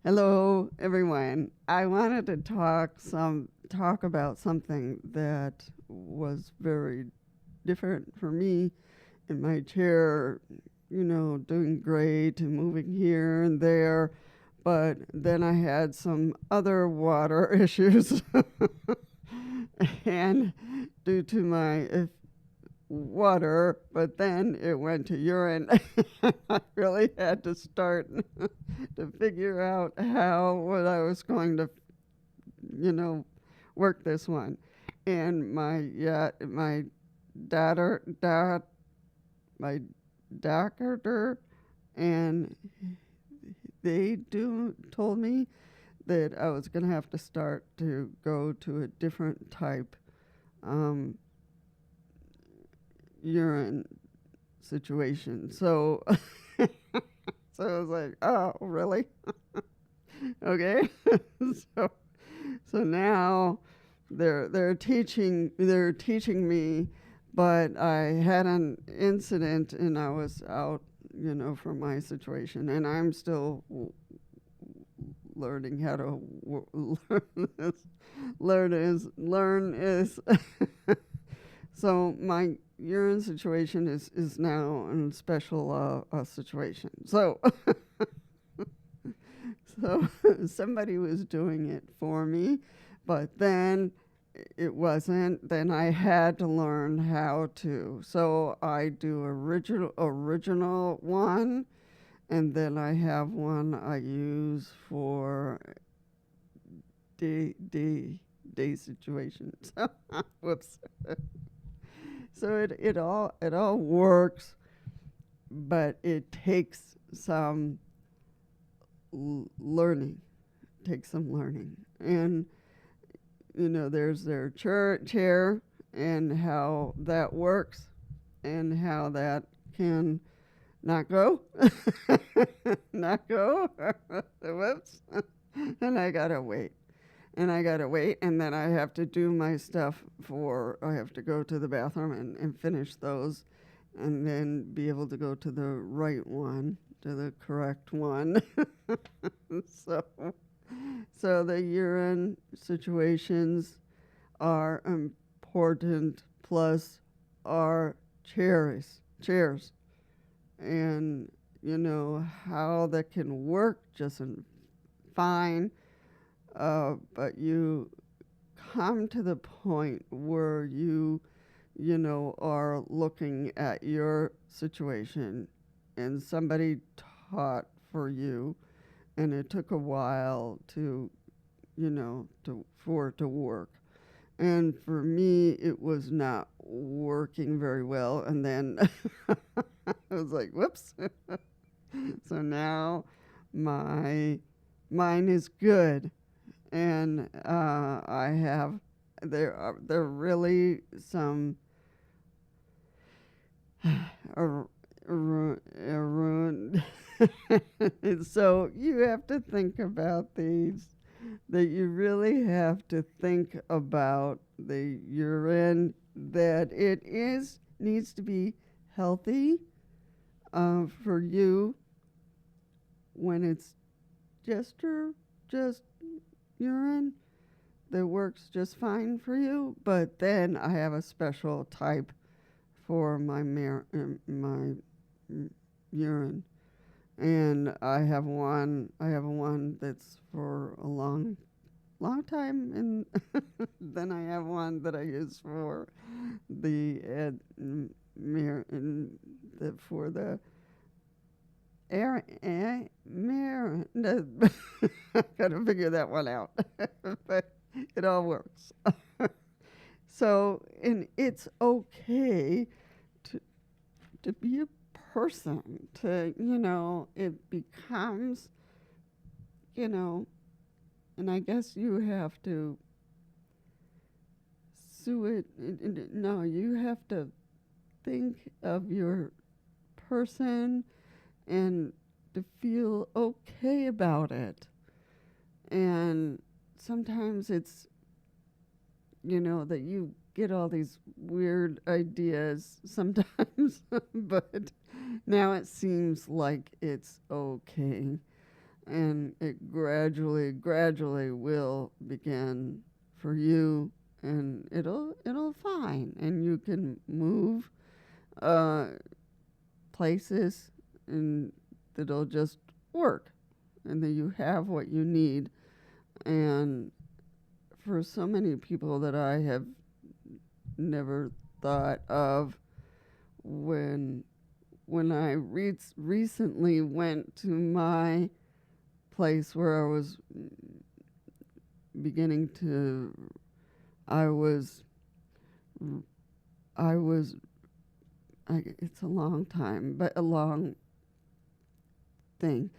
Hello, everyone. I wanted to talk about something that was very different for me in my chair. Doing great and moving here and there, but then I had some other water issues, and due to my water, but then it went to urine. I really had to start to figure out how what I was going to, you know, work this one. And my daughter, dad, my doctor, and they do told me that I was going to have to start to go to a different type um, urine situation. So, so I was like, oh, really? Okay. so, so now they're teaching me, but I had an incident and I was out, from my situation, and I'm still learning how to learn this. Learn is so my urine situation is now a special situation. So somebody was doing it for me, but then it wasn't. Then I had to learn how to. So I do original one, and then I have one I use for day situations. Whoops. So it all works, but it takes some learning. Takes some learning, and there's their chair and how that works, and how that can not go, not go. Whoops. And I gotta wait, and then I have to do my stuff I have to go to the bathroom and finish those, and then be able to go to the right one, to the correct one. so, so the urine situations are important, plus our chairs, and how that can work just fine, but you come to the point where are looking at your situation, and somebody taught for you, and it took a while to, for it to work. And for me, it was not working very well. And then I was like, whoops. So now mine is good, and I have there are really some ruined. So you have to think about these. That you really have to think about the urine, that it is needs to be healthy for you when it's just urine that works just fine for you. But then I have a special type for my urine, and I have one that's for a long time, and then I have one that I use for the mirror, and for the mirror. I gotta figure that one out, but it all works. So, and it's okay to be a person. It becomes, you know, and I guess you have to sue it. No, you have to think of your person and to feel okay about it. And sometimes it's, that you get all these weird ideas sometimes, but now it seems like it's okay. and it gradually will begin for you, and it'll fine, and you can move uh, places, and it'll just work, and then you have what you need. And for so many people that I have never thought of, when I recently went to my place where I was beginning to, I was, I was, it's a long time, but a long thing.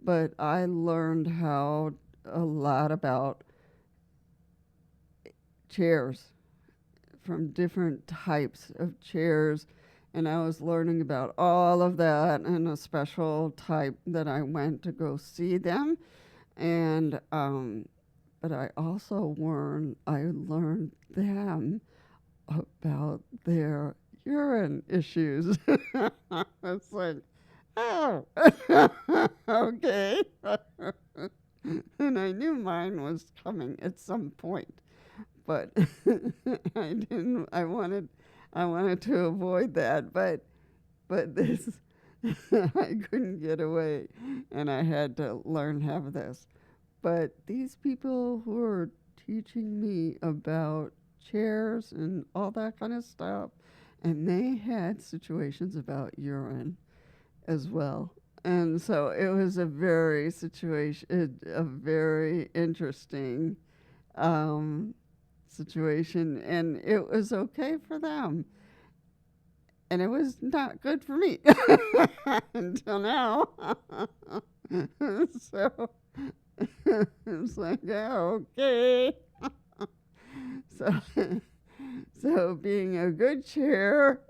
But I learned a lot about chairs, from different types of chairs, and I was learning about all of that in a special type that I went to go see them. And but I also learned them about their urine issues. It's like, oh, okay. And I knew mine was coming at some point, but I didn't. I wanted to avoid that, but this, I couldn't get away, and I had to learn how this. But these people who are teaching me about chairs and all that kind of stuff, and they had situations about urine as well. And so it was a very interesting situation, and it was okay for them. And it was not good for me until now. So it's like, oh, okay. So, so being a good chair,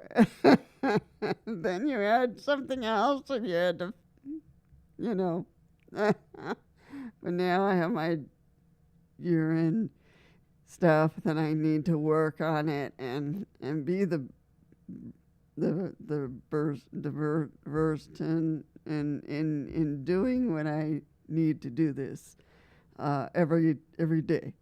then you had something else, and you had to, you know. But now I have my urine stuff that I need to work on it, and be versed in doing what I need to do this every day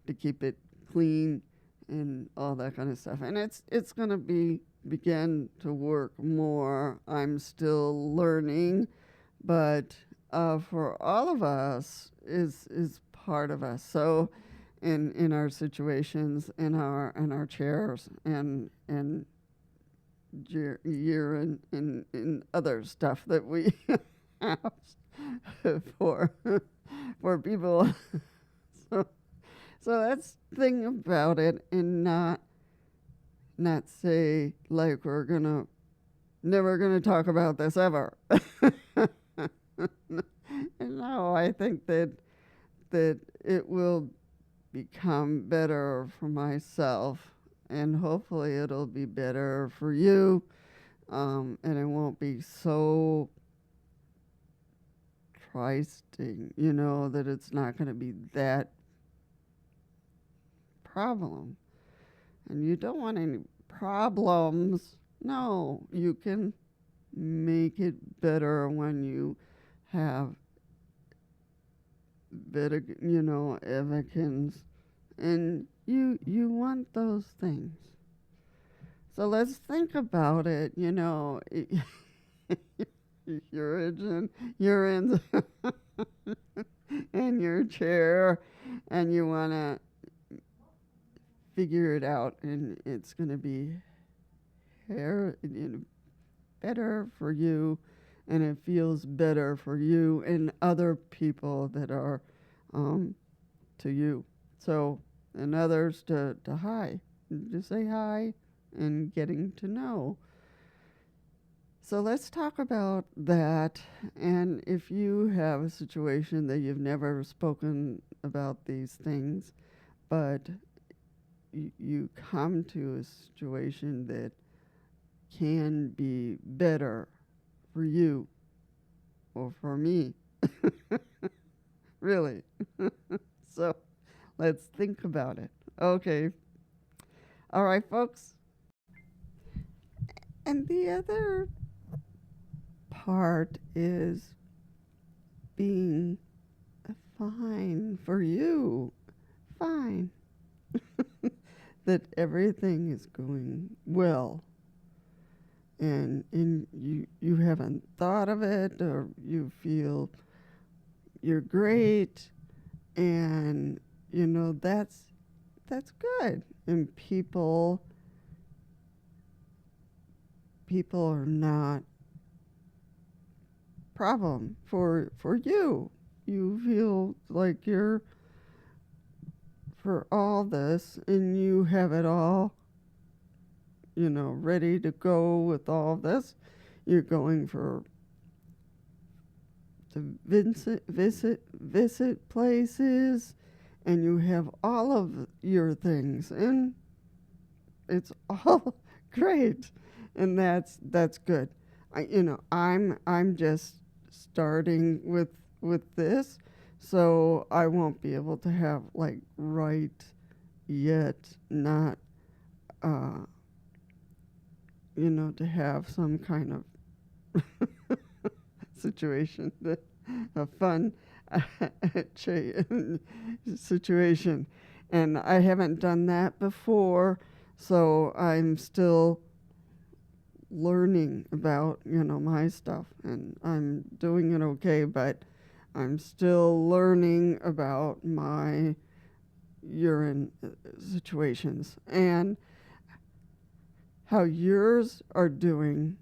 to keep it clean and all that kind of stuff. And it's going to begin to work more. I'm still learning, but for all of us is part of us. So in our situations, in our chairs, and urine and other stuff that we have for people. so let's think about it, and not say like we're never gonna talk about this ever. No, I think that it will become better for myself, and hopefully it'll be better for you, and it won't be so trysting, that it's not going to be that problem. And you don't want any problems. No, you can make it better when you have better, evidence, and you want those things. So let's think about it, you're in in your chair, and you want to figure it out, and it's going to be better for you, and it feels better for you and other people that are to you. So, and others to hi, to say hi, and getting to know. So let's talk about that. And if you have a situation that you've never spoken about these things, but you come to a situation that can be better for you or for me, really. So let's think about it. Okay. All right, folks. And the other part is being fine for you. Fine. That everything is going well. And you haven't thought of it, or you feel you're great, and that's good. And people are not problem for you. You feel like you're for all this, and you have it all, ready to go with all this. You're going for to visit places, and you have all of your things, and it's all great, and that's good. I'm just starting with this, so I won't be able to have like right yet, not to have some kind of situation, a fun situation. And I haven't done that before, so I'm still learning about, my stuff. And I'm doing it okay, but I'm still learning about my urine situations and how yours are doing.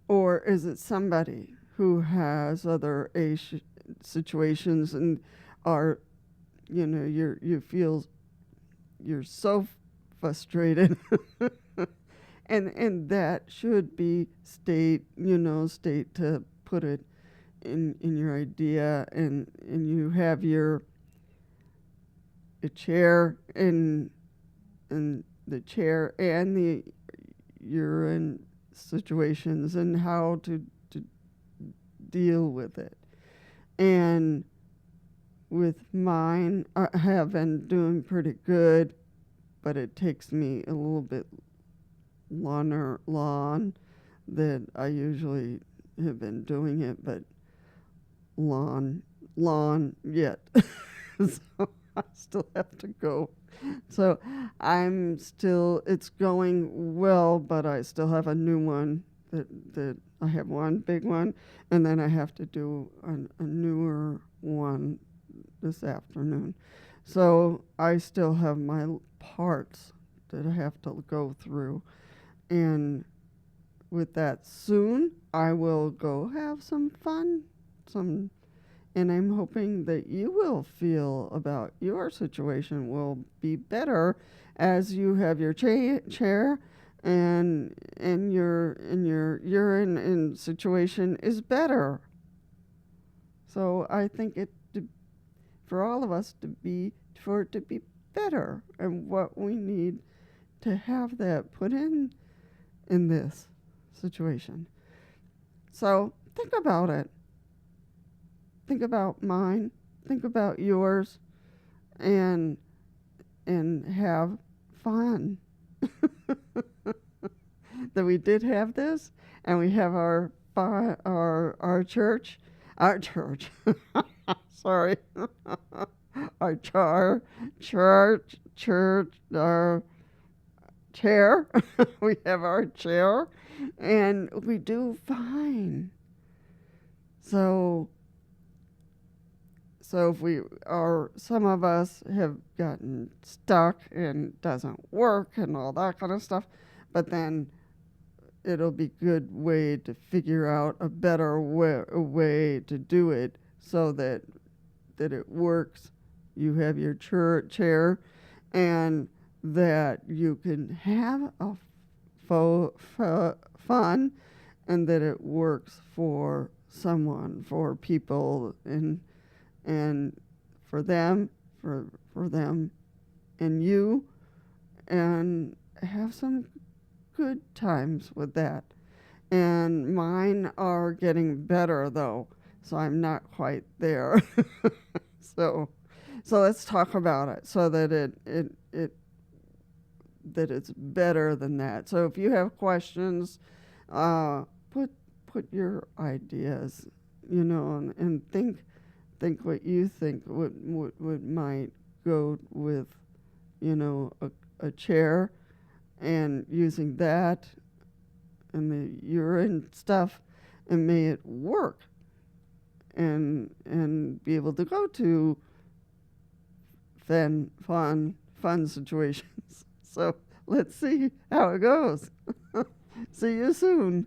Or is it somebody who has other situations and are, you feel you're so frustrated, and that should be state to put it in your idea, and you have your chair and the chair and the urine situations and how to deal with it. And with mine, I have been doing pretty good, but it takes me a little bit longer than I usually have been doing it, but long yet. So I still have to go. So it's going well, but I still have a new one that I have one big one, and then I have to do a newer one this afternoon. So I still have my parts that I have to go through. And with that soon, I will go have some fun, and I'm hoping that you will feel about your situation will be better as you have your chair and your urine and situation is better. So I think for all of us for it to be better, and what we need to have that put in this situation. So think about it. Think about mine. Think about yours, and have fun. That we did have this, and we have our church, sorry, our our chair. We have our chair, and we do fine. So if some of us have gotten stuck and doesn't work and all that kind of stuff, but then it'll be good way to figure out a better way to do it so that it works. You have your chair, and that you can have a fun, and that it works for someone, for people, and for them, and you, and have some good times with that. And mine are getting better though, so I'm not quite there. So let's talk about it so that that it's better than that. So if you have questions, put your ideas, and think think what you think would might go with, a chair and using that and the urine stuff, and may it work and be able to go to fun situations. So let's see how it goes. See you soon.